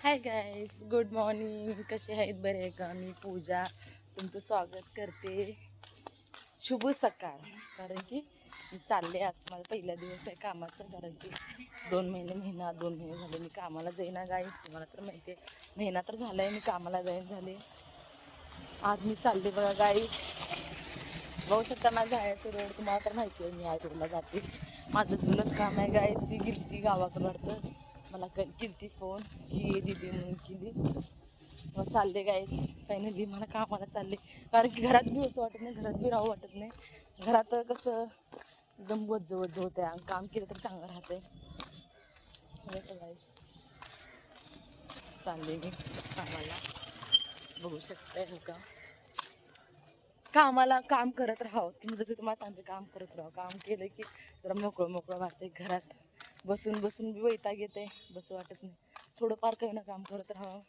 Hi guys, good morning. कसे आहेत? बरे आहे का? मी पूजा तुमचं स्वागत करते. शुभ सकाळ. कारण की मी चालले, आज माझा पहिला दिवस आहे कामाचा. कारण की 2 महिने झाले मी कामाला जाईना गाईज. तुम्हाला तर माहिती आहे, महिना तर झाला आहे मी कामाला जाईन झाले. आज मी चालले बघा गाईज. बघू शकता माझं जायचं रोड. तुम्हाला तर माहिती आहे मी आज रोडला जाते. माझं जुनंच काम आहे गाईज. ती गिलती गावाकडं वाटतं, मला केलती फोन की ये दीदी म्हणून केली. मग चालले गाईज. फायनली मला कामाला चालले. कारण की घरात बी असं वाटत नाही, घरात बी राहू वाटत नाही. घरात कसं एकदम वज्ज होते आणि काम केलं तर चांगलं राहते. गाईज चालले मी कामाला. बघू शकताय हो का. कामाला काम करत राहावं. जसं तुम्हाला सांगते, काम करत राहावं. काम केलं की जरा मोकळं मोकळं वाटते. घरात बसून बसून बी वैताग येते, बसं वाटत नाही. थोडंफार काही ना काम करत राहावं.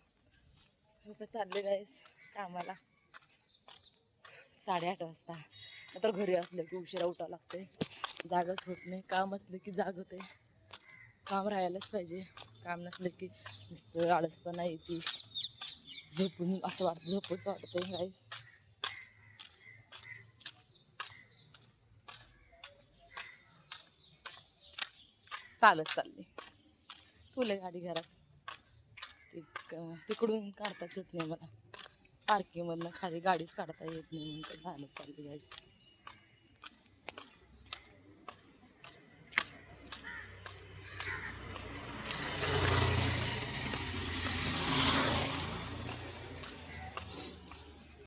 चालले गाईस कामाला 8:30 वाजता. नंतर घरी असलं की उशिरा उठावं लागते. जागच होत नाही. काम असलं की जाग होते. काम राहायलाच पाहिजे. काम नसलं की नुसतं आळसपणा येते. झोपून असं वाटतं, झोपूच वाटते गाईस. चालत चालली. तुला गाडी घरात तिकडून काढताच येत नाही मला. पार्किंगमधनं खाली गाडीच काढता येत नाही. म्हणून झालं चालली गाडी.